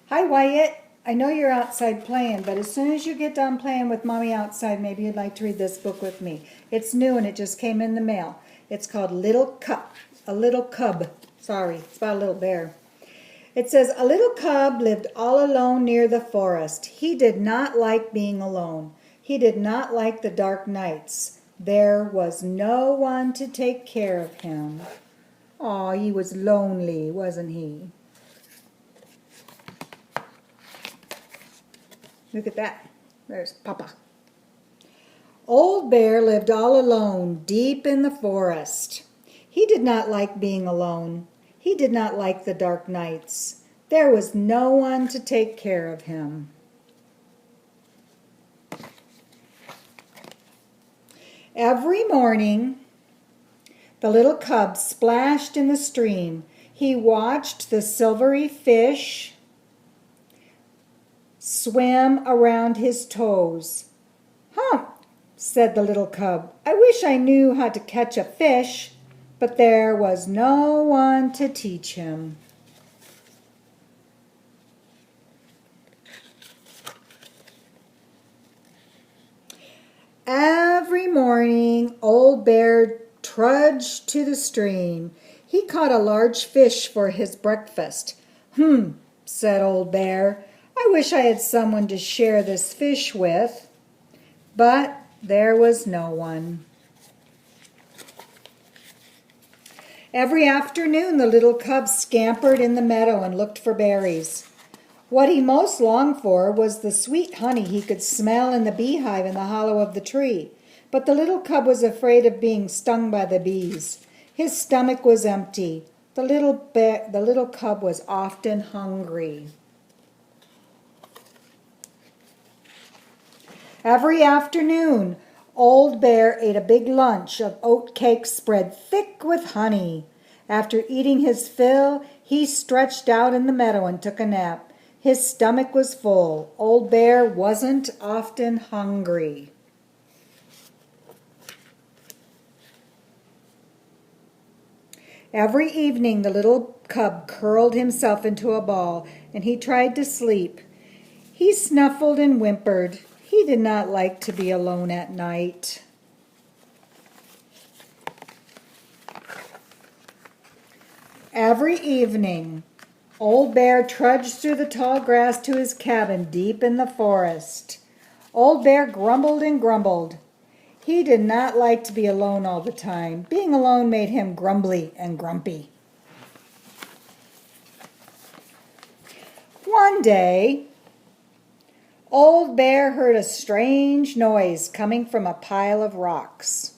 Hi, Wyatt. I know you're outside playing, but as soon as you get done playing with Mommy outside, maybe you'd like to read this book with me. It's new and it just came in the mail. It's called Little Cub. A Little Cub. Sorry, it's about a little bear. It says, a little cub lived all alone near the forest. He did not like being alone. He did not like the dark nights. There was no one to take care of him. Aw, he was lonely, wasn't he? Look at that. There's Papa. Old Bear lived all alone, deep in the forest. He did not like being alone. He did not like the dark nights. There was no one to take care of him. Every morning, the little cub splashed in the stream. He watched the silvery fish swim around his toes. Humph, said the little cub. I wish I knew how to catch a fish, but there was no one to teach him. Every morning, Old Bear trudged to the stream. He caught a large fish for his breakfast. Said Old Bear. I wish I had someone to share this fish with. But there was no one. Every afternoon, the little cub scampered in the meadow and looked for berries. What he most longed for was the sweet honey he could smell in the beehive in the hollow of the tree. But the little cub was afraid of being stung by the bees. His stomach was empty. The little cub was often hungry. Every afternoon, Old Bear ate a big lunch of oat cake spread thick with honey. After eating his fill, he stretched out in the meadow and took a nap. His stomach was full. Old Bear wasn't often hungry. Every evening, the little cub curled himself into a ball, and he tried to sleep. He snuffled and whimpered. He did not like to be alone at night. Every evening, Old Bear trudged through the tall grass to his cabin deep in the forest. Old Bear grumbled and grumbled. He did not like to be alone all the time. Being alone made him grumbly and grumpy. One day, Old Bear heard a strange noise coming from a pile of rocks.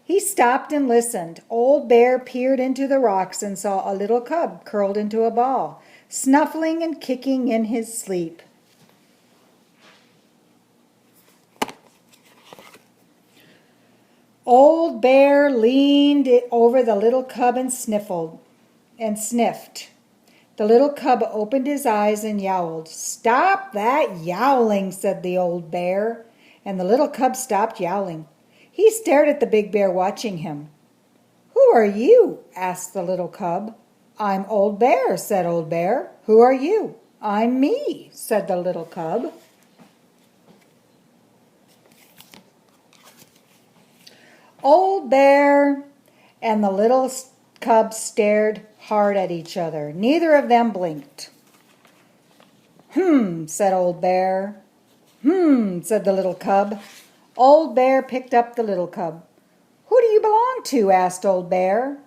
He stopped and listened. Old Bear peered into the rocks and saw a little cub curled into a ball, snuffling and kicking in his sleep. Old Bear leaned over the little cub and sniffed. The little cub opened his eyes and yowled. Stop that yowling, said the old bear, and the little cub stopped yowling. He stared at the big bear watching him. Who are you? Asked the little cub. I'm Old Bear, said Old Bear. Who are you? I'm me, said the little cub. Old Bear and the little cub stared hard at each other. Neither of them blinked. Said Old Bear. Said the little cub. Old Bear picked up the little cub. Who do you belong to? Asked Old Bear.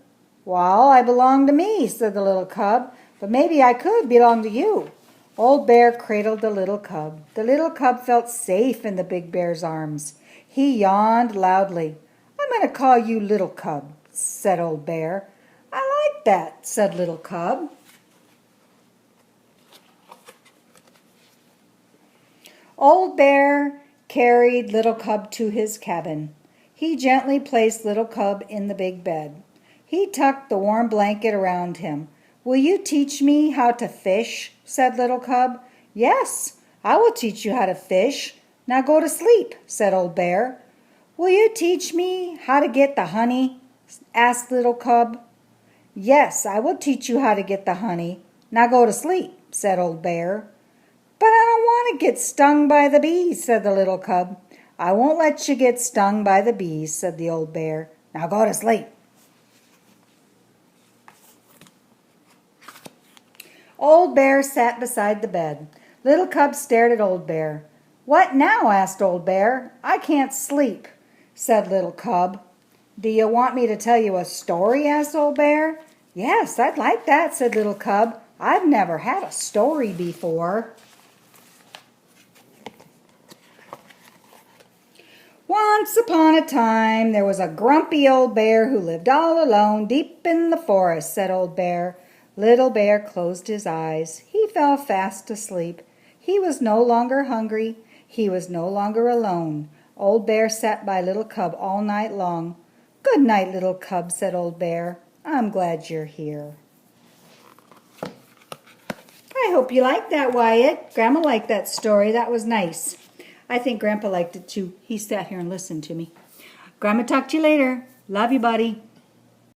Well, I belong to me, said the little cub, but maybe I could belong to you. Old Bear cradled the little cub. The little cub felt safe in the big bear's arms. He yawned loudly. I'm going to call you Little Cub, said Old Bear. I like that, said Little Cub. Old Bear carried Little Cub to his cabin. He gently placed Little Cub in the big bed. He tucked the warm blanket around him. Will you teach me how to fish? Said Little Cub. Yes, I will teach you how to fish. Now go to sleep, said Old Bear. Will you teach me how to get the honey? Asked Little Cub. Yes, I will teach you how to get the honey. Now go to sleep, said Old Bear. might get stung by the bees, said the little cub. I won't let you get stung by the bees, said the old bear. Now go to sleep. Old Bear sat beside the bed. Little Cub stared at Old Bear. What now? Asked Old Bear. I can't sleep, said Little Cub. Do you want me to tell you a story? Asked Old Bear. Yes, I'd like that, said Little Cub. I've never had a story before. Once upon a time, there was a grumpy old bear who lived all alone deep in the forest, said Old Bear. Little Bear closed his eyes. He fell fast asleep. He was no longer hungry. He was no longer alone. Old Bear sat by Little Cub all night long. Good night, Little Cub, said Old Bear. I'm glad you're here. I hope you liked that, Wyatt. Grandma liked that story. That was nice. I think Grandpa liked it too. He sat here and listened to me. Grandma, talk to you later. Love you, buddy.